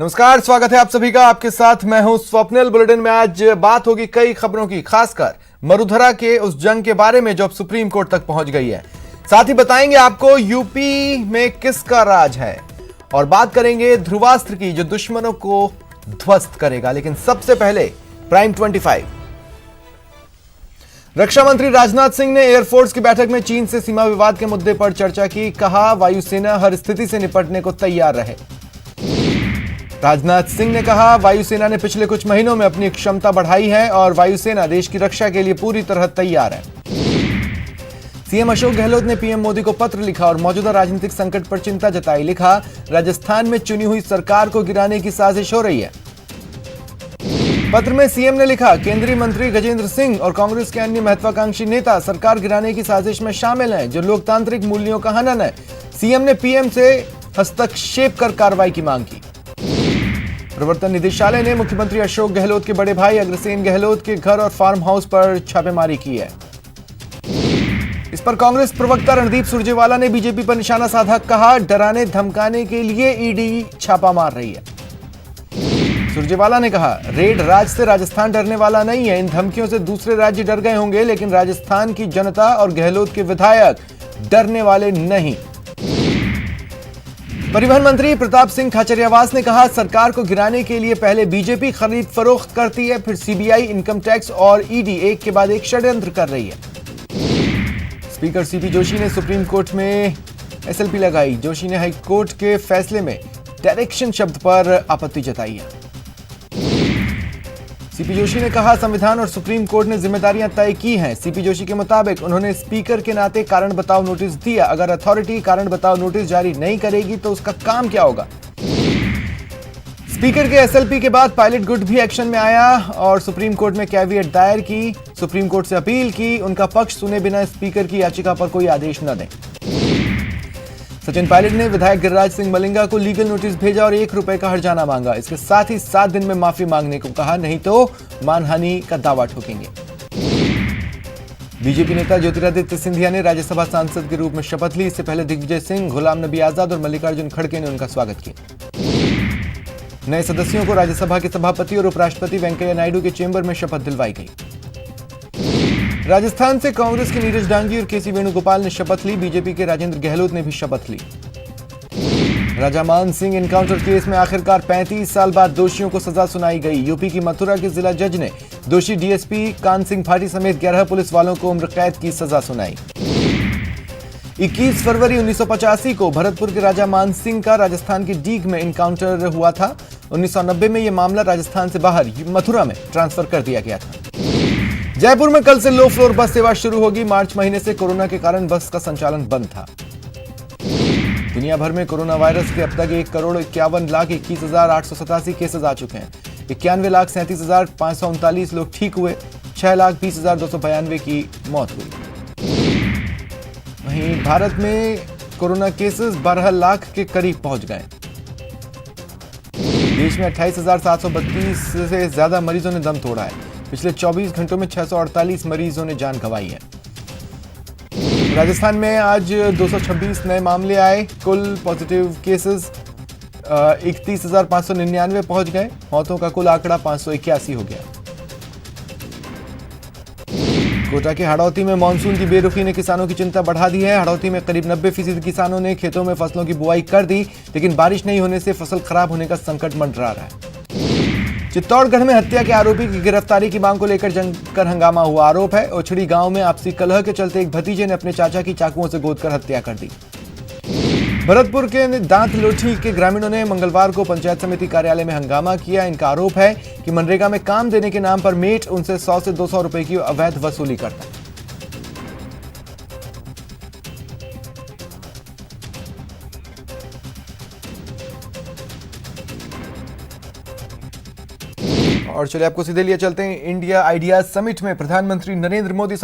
नमस्कार, स्वागत है आप सभी का। आपके साथ मैं हूं स्वप्निल। बुलेटिन में आज बात होगी कई खबरों की, खासकर मरुधरा के उस जंग के बारे में जो अब सुप्रीम कोर्ट तक पहुंच गई है। साथ ही बताएंगे आपको यूपी में किसका राज है और बात करेंगे ध्रुवास्त्र की जो दुश्मनों को ध्वस्त करेगा। लेकिन सबसे पहले प्राइम 25। रक्षा मंत्री राजनाथ सिंह ने एयरफोर्स की बैठक में चीन से सीमा विवाद के मुद्दे पर चर्चा की। कहा, वायुसेना हर स्थिति से निपटने को तैयार रहे। राजनाथ सिंह ने कहा, वायुसेना ने पिछले कुछ महीनों में अपनी क्षमता बढ़ाई है और वायुसेना देश की रक्षा के लिए पूरी तरह तैयार है। सीएम अशोक गहलोत ने पीएम मोदी को पत्र लिखा और मौजूदा राजनीतिक संकट पर चिंता जताई। लिखा, राजस्थान में चुनी हुई सरकार को गिराने की साजिश हो रही है। पत्र में सीएम ने लिखा, केंद्रीय मंत्री गजेंद्र सिंह और कांग्रेस के अन्य महत्वाकांक्षी नेता सरकार गिराने की साजिश में शामिल हैं, जो लोकतांत्रिक मूल्यों का हनन है। सीएम ने पीएम से हस्तक्षेप कर कार्रवाई की मांग की। प्रवर्तन निदेशालय ने मुख्यमंत्री अशोक गहलोत के बड़े भाई अग्रसेन गहलोत के घर और फार्म हाउस पर छापेमारी की है। इस पर कांग्रेस प्रवक्ता रणदीप सुरजेवाला ने बीजेपी पर निशाना साधा। कहा, डराने धमकाने के लिए ईडी छापा मार रही है। सुरजेवाला ने कहा, रेड राज से राजस्थान डरने वाला नहीं है। इन धमकियों से दूसरे राज्य डर गए होंगे, लेकिन राजस्थान की जनता और गहलोत के विधायक डरने वाले नहीं। परिवहन मंत्री प्रताप सिंह खाचरियावास ने कहा, सरकार को गिराने के लिए पहले बीजेपी खरीद फरोख्त करती है, फिर सीबीआई, इनकम टैक्स और ईडी एक के बाद एक षड्यंत्र कर रही है। स्पीकर सीपी जोशी ने सुप्रीम कोर्ट में एसएलपी लगाई। जोशी ने हाईकोर्ट के फैसले में डायरेक्शन शब्द पर आपत्ति जताई है। सीपी जोशी ने कहा, संविधान और सुप्रीम कोर्ट ने जिम्मेदारियां तय की हैं। सीपी जोशी के मुताबिक उन्होंने स्पीकर के नाते कारण बताओ नोटिस दिया। अगर अथॉरिटी कारण बताओ नोटिस जारी नहीं करेगी तो उसका काम क्या होगा। स्पीकर के एसएलपी के बाद पायलट गुट भी एक्शन में आया और सुप्रीम कोर्ट में कैविएट दायर की। सुप्रीम कोर्ट से अपील की, उनका पक्ष सुने बिना स्पीकर की याचिका पर कोई आदेश न दें। सचिन पायलट ने विधायक गिरिराज सिंह मलिंगा को लीगल नोटिस भेजा और ₹1 का हर्जाना मांगा। इसके साथ ही 7 दिन में माफी मांगने को कहा, नहीं तो मानहानि का दावा ठोकेंगे। बीजेपी नेता ज्योतिरादित्य सिंधिया ने राज्यसभा सांसद के रूप में शपथ ली। इससे पहले दिग्विजय सिंह, गुलाम नबी आजाद और मल्लिकार्जुन खड़गे ने उनका स्वागत किया। नए सदस्यों को राज्यसभा के सभापति और उपराष्ट्रपति वेंकैया नायडू के चेंबर में शपथ दिलवाई गई। राजस्थान से कांग्रेस के नीरज डांगी और केसी वेणुगोपाल ने शपथ ली। बीजेपी के राजेंद्र गहलोत ने भी शपथ ली। राजा मान सिंह एनकाउंटर केस में आखिरकार 35 साल बाद दोषियों को सजा सुनाई गई। यूपी की मथुरा के जिला जज ने दोषी डीएसपी कान सिंह भाटी समेत 11 पुलिस वालों को उम्र कैद की सजा सुनाई। 21 फरवरी 1985 को भरतपुर के राजा मान सिंह का राजस्थान के डीग में एनकाउंटर हुआ था। 1990 में यह मामला राजस्थान से बाहर मथुरा में ट्रांसफर कर दिया गया था। जयपुर में कल से लो फ्लोर बस सेवा शुरू होगी। मार्च महीने से कोरोना के कारण बस का संचालन बंद था। दुनिया भर में कोरोना वायरस के अब तक 1,51,21,887 केसेस आ चुके हैं। 91,37,539 लोग ठीक हुए। 6,20,292 की मौत हुई। वहीं भारत में कोरोना केसेस 12 लाख के करीब पहुंच गए। देश में 28,732 से ज्यादा मरीजों ने दम तोड़ा है। पिछले 24 घंटों में 648 मरीजों ने जान गंवाई है। राजस्थान में आज 226 नए मामले आए। कुल पॉजिटिव केसेस 31,599 पहुंच गए। मौतों का कुल आंकड़ा 581 हो गया। कोटा के हड़ौती में मानसून की बेरुखी ने किसानों की चिंता बढ़ा दी है। हड़ौती में करीब 90% किसानों ने खेतों में फसलों की बुआई कर दी, लेकिन बारिश नहीं होने से फसल खराब होने का संकट मंडरा रहा है। चित्तौड़गढ़ में हत्या के आरोपी की गिरफ्तारी की मांग को लेकर जमकर हंगामा हुआ। आरोप है, ओछड़ी गांव में आपसी कलह के चलते एक भतीजे ने अपने चाचा की चाकुओं से गोदकर हत्या कर दी। भरतपुर के दांत लोठी के ग्रामीणों ने मंगलवार को पंचायत समिति कार्यालय में हंगामा किया। इनका आरोप है कि मनरेगा में काम देने के नाम पर मेट उनसे 100 से 200 रुपए की अवैध वसूली करता है। और चलिए आपको सीधे लिए चलते हैं इंडिया आइडियाज समिट में। प्रधानमंत्री नरेंद्र मोदी